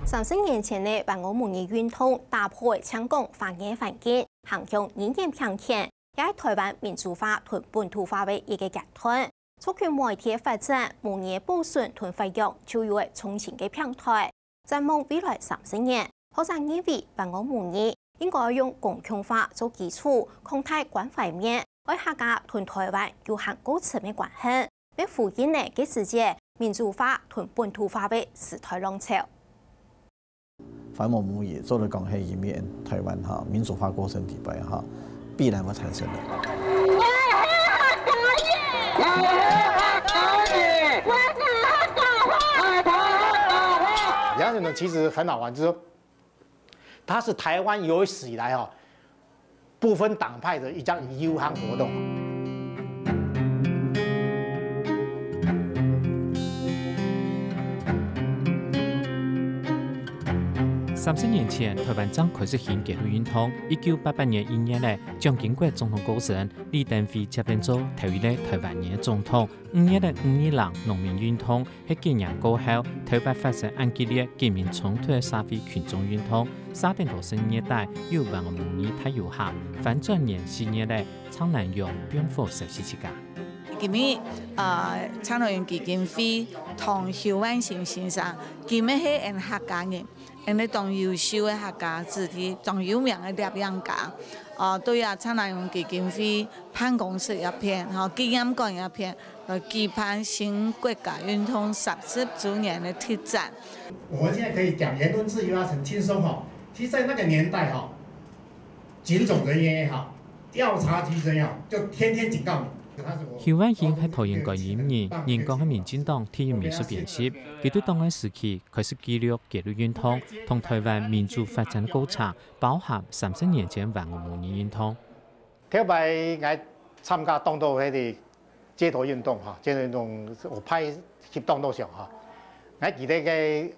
30年前的万我们的运动打破香港法治环境，行向语言平权，也係台灣民主化同本土化的一個階段。促進媒體發展，模擬保存同發揚就有重新嘅平台。展望未來30年，學生認為萬我模擬應該用公共化做基礎，擴大關懷面，為客家同台灣有很高層嘅關係，嚟呼應呢嘅世界民主化同本土化的時代浪潮。反我母语做了讲黑一面，台湾民主化过程底下必然会产生的。杨运动其实很好玩，就是说它是台湾有史以来不分党派的一项友行活动。 30年前，台湾正開始興紀律運動。1988年1月咧，蔣經國總統過身，李登輝接任做頭一個台灣嘅總統。5月嘅5日郎農民運動喺幾年過後，台北發生暗激烈革命衝突嘅社會群眾運動。30到40年代有萬個模擬太有效，反轉年4月咧，蒼南陽變化熟悉之家。今日蒼南陽基金會同許萬新先生，今日係客家人。 因為當優秀嘅客家子弟，當有名嘅攝影家，對啊，蒼南陽基金會辦公室一片，紀念館一片，舉辦新國家運動30週年的特展。我們現在可以講言論自由很輕鬆其實在那個年代警總人員也好，調查局人也好，就天天警告你。 許萬興喺桃園個演員，演講喺民進黨體育美術編輯，佢對當嘅時期開始記錄紀律運動同台灣民主發展過程，包含30年前萬我模擬運動。頭擺我參加當到嗰啲街頭運動街頭運動我派協當到上我記得嘅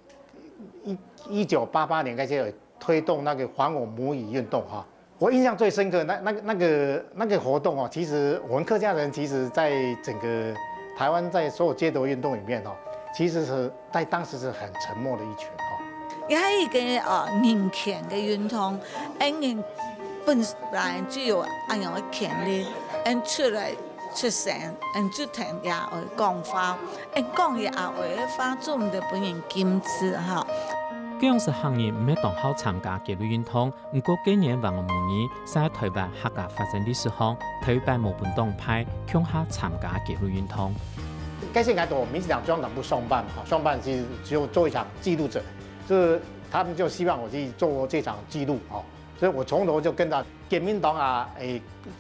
1988年開始推動那個還我母語運動我印象最深刻，那個活動其實我們客家人其實在整個台灣在所有街頭運動裡面其實是在當時是很沉默的一群也係一個人權嘅運動，人本來就有一樣嘅權利，出來出聲，出庭也會講話，講也會發做唔得本人禁止嗰樣是行業唔係當好參加紀律運動，不過幾年萬我模擬，喺台灣客家發展歷史上，台灣無本黨派強下參加紀律運動。該先來到民進黨中央黨部上班上班是就做一場記錄者，就是他們就希望我去做這場記錄所以我從頭就跟着國民黨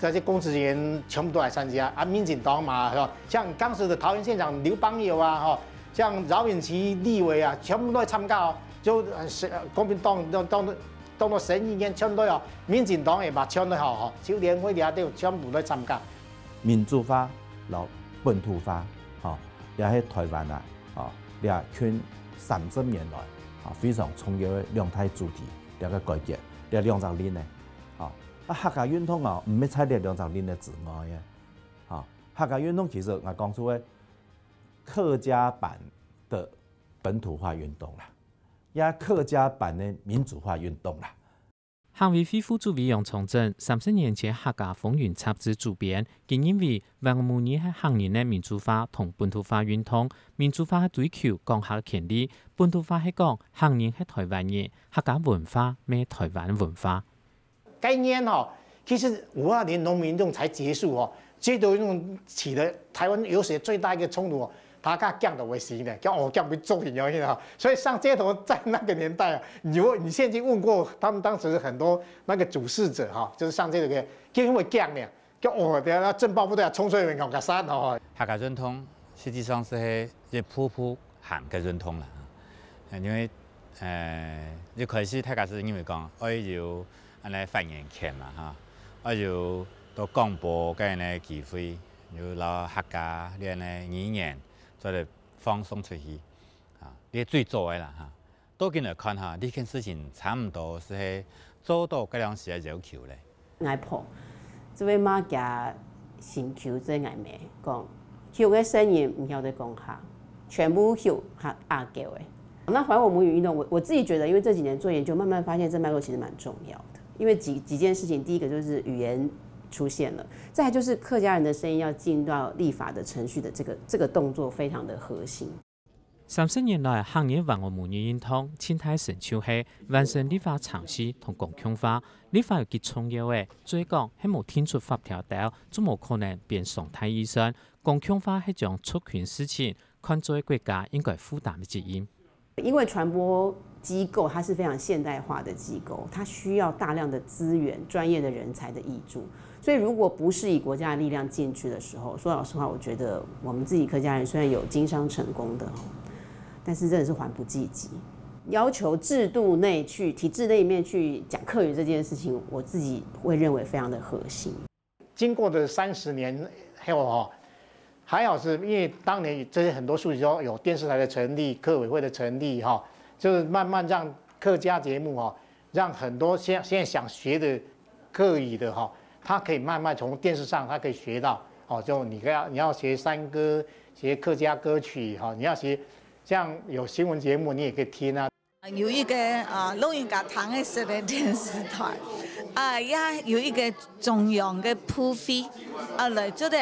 這些公職人員全部都來參加民進黨嘛，像當時的桃園縣長劉邦友像饒永琪立委全部都來參加就國民黨當到省議員全部都有，民進黨也把全都好就聯會也都全部都參加。民主化、本土化，也喺台灣也圈30年來非常重要嘅兩態主題，兩個改革，兩張鏈客家運動唔係踩呢兩張鏈嘅之外嘅，客家運動其實我講出嘅客家版的本土化運動啦。 也客家版的民主化運動啦。行委會副主委楊崇正30年前客家風雲雜誌主編，佢認為萬我模擬係行年嘅民主化同本土化運動。民主化係追求講客權利，本土化係講行年係台灣嘅客家文化咩台灣文化。該年其實52年農民運動才結束街頭運動起了台灣有史最大一個衝突他家降到為死呢，叫我降為重要所以上街頭在那個年代如果你現在問過他們當時很多那個主事者就是上街頭嘅，因為降呢，叫我哋政報部隊衝出去搞個山客家運動實際上是一波波行嘅運動啦，因為一開始大家是因為講我要安尼發言權嘛我要到廣播嘅呢機會，要攞客家嘅呢語言。 再嚟放鬆出去，呢最早嘅啦多見嚟看呢件事情差唔多是做到嗰兩時嘅要求咧。嗌破，這位馬家先求這嗌咩講，求嘅聲音唔曉得講下，全部求客亞叫嘅。那还我母语运动，我自己觉得，因为这几年做研究，慢慢发现这脉络其实蛮重要的。因为几件事情，第一个就是语言出现了，再来就是客家人的声音要进到立法的程序的这个动作非常的核心。30年来，行业还我母语运动青态成就系完成立法尝试同共享化。立法有极重要嘅，最讲喺冇天出法条條，就冇可能變常態以上。共享化係將促權事情看作國家應該負擔嘅責任。因为传播机构它是非常现代化的机构，它需要大量的资源、专业的人才的挹注，所以如果不是以国家的力量进去的时候，说老实话，我觉得我们自己客家人虽然有经商成功的，但是真的是还不济急。要求制度内去、体制内面去讲客语这件事情，我自己会认为非常的核心。经过的30年后还好是因为当年这些很多数据说有电视台的成立、客委会的成立就是慢慢让客家节目让很多现在想学的客语的他可以慢慢从电视上他可以学到就你要学山歌、学客家歌曲你要学像有新闻节目你也可以听啊。有一个老人家谈的式的电视台也有一个中央的普惠来做的。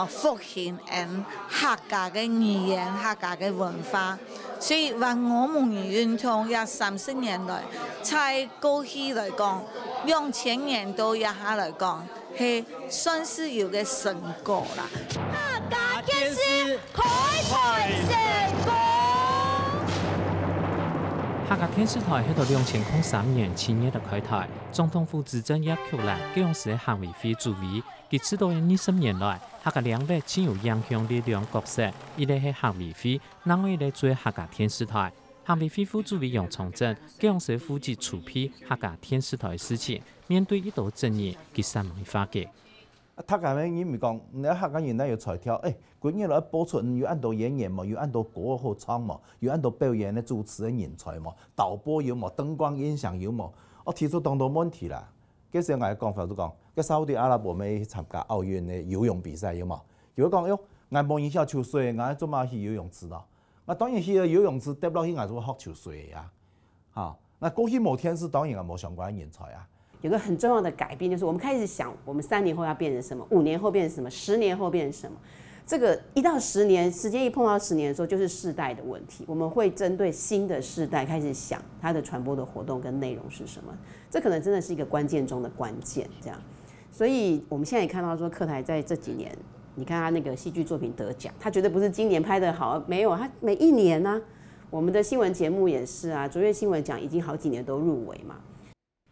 复兴客家嘅語言、客家嘅文化，所以話我們運動也30年來，在過去來講，2000年到一下來講，係算是有個成果啦。客家電視開台成功。客家電視台喺到2003年7月就開台，總統府執政也扣攔，佢用時行為非主義。佢知道20年來，客家兩位只有影響力兩角色，一個係行為非，另外一個做客家電視台。行為非副主委楊崇正，佢用時負責處理客家電視台嘅事情，面對一道爭議，佢三問化解。客家人伊咪講，你客家人咧有才調，嗰日來播出有按到演員嘛，有按到歌好唱嘛，有按到表演的主持嘅人才嘛，導播有嘛，燈光音響有嘛，我提出當到問題啦。嗰時我嘅講法都講，喺沙特阿拉伯咪參加奧運嘅游泳比賽有嘛，如果講喲，我冇影響游水，我做嘛去游泳池咯？我當然去游泳池，跌落去我做學游水呀，那過去某天是當然我冇相關嘅人才啊。有個很重要的改變，就是我們開始想，我們3年後要變成什麼，5年後變成什麼，10年後變成什麼。這個1到10年，時間一碰到10年的時候，就是世代的問題。我們會針對新的世代開始想它的傳播的活動跟內容是什麼。這可能真的是一個關鍵中的關鍵，這樣。所以我們現在也看到說，客台在這幾年，你看他那個戲劇作品得獎，他絕對不是今年拍得好，沒有，他每一年啊，我們的新聞節目也是啊，卓越新聞獎已經好幾年都入圍嘛。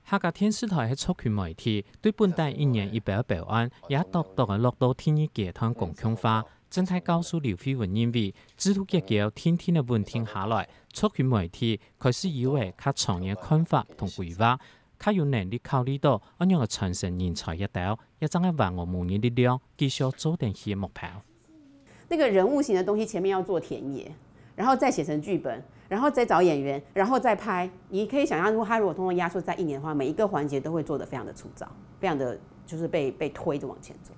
客家電視台係促權媒體，對本地1年100表案，也獨獨嘅落到天意集團共享化。正太教授劉飛雲認為，制度結構天天嘅穩定下來，促權媒體開始以為較長遠看法同規劃，較有能力考慮到安樣嘅傳承人才一道，也將係還我母語力量繼續做定些目標。那個人物型的東西前面要做田野，然後再寫成劇本。然後再找演員，然後再拍。你可以想象，如果通通壓縮在1年的話，每一個環節都會做得非常的粗糙，非常的就是被推着往前走。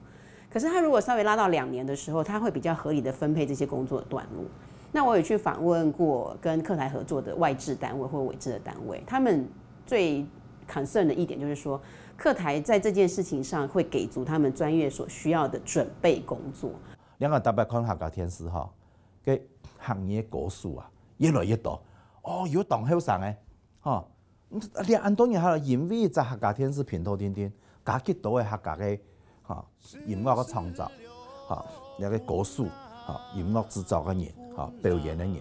可是他如果稍微拉到2年的時候，他會比較合理的分配這些工作的段落。那我也去訪問過跟客台合作的外制單位或委制的單位，他們最 concern 的一點就是說，客台在這件事情上會給足他們專業所需要的準備工作。兩個特別看客家電視嘅行業個數啊。越來越多有當後生嘅你按當然係因為在客家電視頻道天加幾多嘅客家嘅音樂嘅創造有個歌手音樂製造嘅人表演嘅人。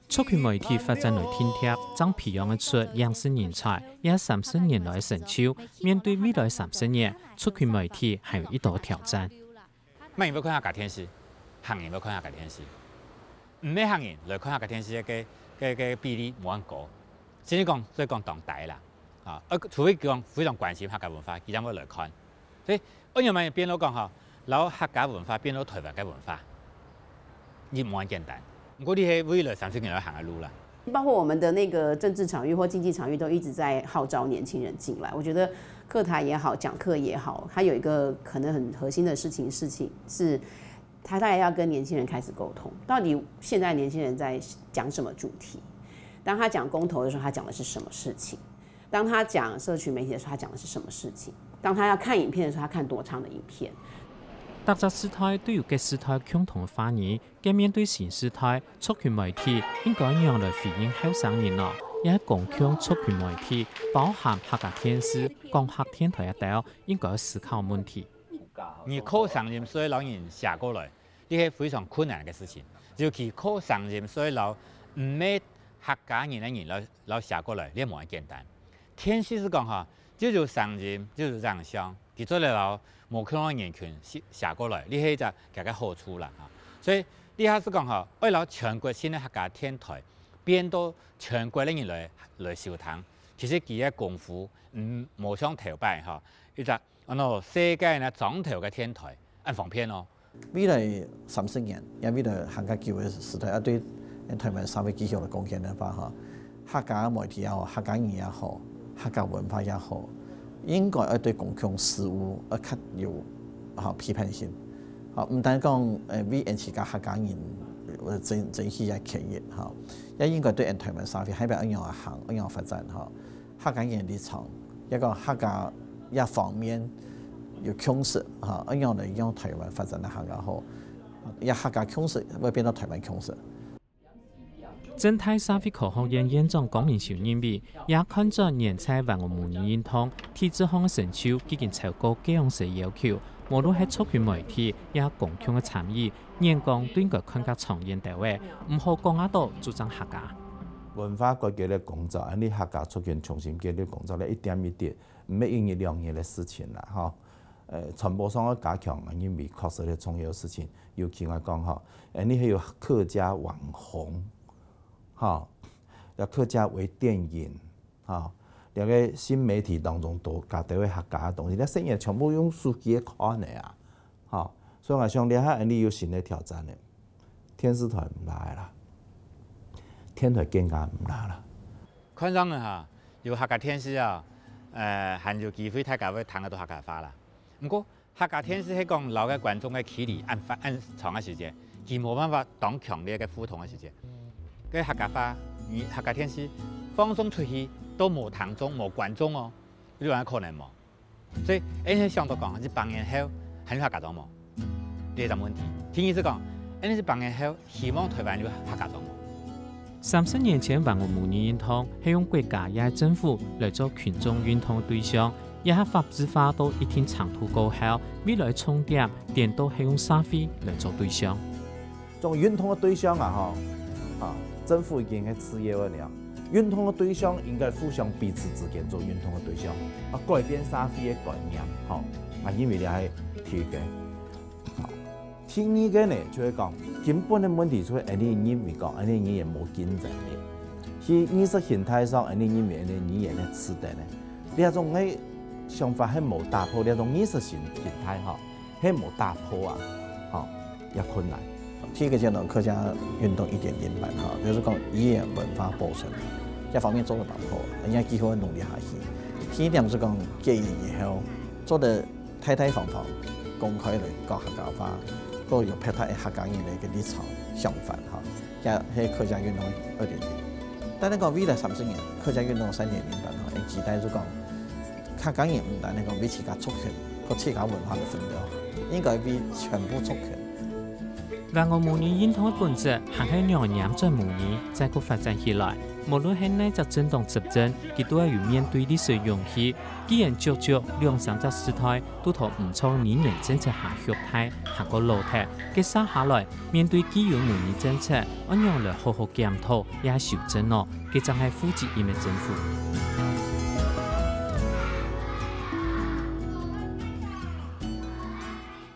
促權媒體發展來天貼，將培養得出養成人才，也30年來成就。面對未來30年，促權媒體還有一道挑戰。乜人要看客家電視，行人要看客家電視。唔咩行人來看客家電視嘅比例冇咁高，先講所以講當大啦，除非講非常關心客家文化，佢才會來看。所以我認為變到講攞客家文化變到台灣嘅文化，亦冇咁簡單。我哋係未來30年要行嘅路啦。包括我們的那個政治場域或經濟場域都一直在號召年輕人進來。我覺得客台也好，講課也好，它有一個可能很核心的事情是他大概要跟年轻人开始沟通，到底现在年轻人在讲什么主题？当他讲公投的时候，他讲的是什么事情？当他讲社群媒体的时候，他讲的是什么事情？当他要看影片的时候，他看多长的影片？特则事態都有各事態共同發言，嘅面對新事態，促權媒體應該讓來回應後生人咯，也係共享促權媒體包含客家電視、講客電台一帶，應該思考問題。你靠30歲老人寫過來，呢係非常困難嘅事情。尤其靠30歲老唔係客家人嘅人老寫過來，呢冇咁簡單。天師是講嚇，就30就是這樣想，佢做嚟老。冇可能人權寫過來，呢係就大家好處啦嚇。所以呢下是講嚇，為了全國性嘅客家電台變到全國嘅人來收聽，其實佢嘅功夫冇想投擺嚇，一隻世界呢總頭嘅電台很方便咯。未來30年，也未來客家教育時代，對台灣社會繼續嚟貢獻嘅話嚇，客家媒體也好，客家人也好，客家文化也好。應該要對公共事務要較有批判性，唔單講為人自家客家人爭取嘅權益，也應該對台灣社會係咪一樣行一樣發展，客家人立場一個客家一方面有強勢，一樣嚟讓台灣發展得更加好，一客家強勢會變到台灣強勢。整體社會科學院院長江明秀認為，也看咗年菜萬我模擬認同，體制項嘅成就已經超過幾樣式要求，無論係促權媒體也共享嘅參與，演講都應該更加長遠地位，唔好講得多主張客家。文化改革嘅工作，你客家促權重新建立工作咧，一點一滴，唔係一年兩年嘅事情啦，嚇。傳播上嘅加強，因為確實係重要嘅事情，尤其我講嚇，你係有客家網紅。要客家微電影，兩個新媒體當中都加到客家嘅東西，你生意全部用手機看嘅啊，所以我想你下你有新嘅挑戰嘅，電視台唔來啦，電台更加唔來啦。看上嘅嚇，有客家電視啊，還有機會大家會談得到客家話啦。不過客家電視係講老嘅觀眾嘅距離按長嘅時間，佢冇辦法當強烈嘅互動嘅時間。嘅客家話，客家電視放送出去都冇聽眾冇觀眾哦，呢樣可能冇。所以，你想到講，你8年後還有客家狀冇？呢個問題。聽意思講，你8年後希望台灣有客家狀冇？30年前，萬我模擬認同係用國家也係政府來做群眾認同嘅對象，也係法制化到一定程度過後，未來重點點都係用社會來做對象。做認同嘅對象啊，政府已經係次要嘅了，認同嘅對象應該互相彼此之間做認同嘅對象，改變社會嘅觀念，因為你係提嘅。第二個呢，就係講根本嘅問題，就係你認為講，你語言冇競爭力，喺意識形態上，你認為你語言嘅次第呢，呢一種嘅想法係冇打破，呢一種意識形態係冇打破也困難。第一個階段客家運動1.0版就是講語言文化保存，一方面做得唔好，人家繼續努力下去。第二點是講建議以後做得太方法，公開嚟講客家話，都有拍太客家人嘅立場想法也係客家運動2.0。但係講未來30年客家運動3.0版期待就講客家人唔單係講為自家族群，個自家文化嘅分掉，應該為全部族群。萬我模擬認同嘅本質，係喺兩年再模擬，再個發展起來。無論係哪隻政黨執政，佢都要有面對歷史勇氣。既然足兩三隻時代都同唔錯年年政策下血態，下個路態，佢生下來面對既有模擬政策，按樣來好好檢討，也係修正咯。佢就係負責任嘅政府。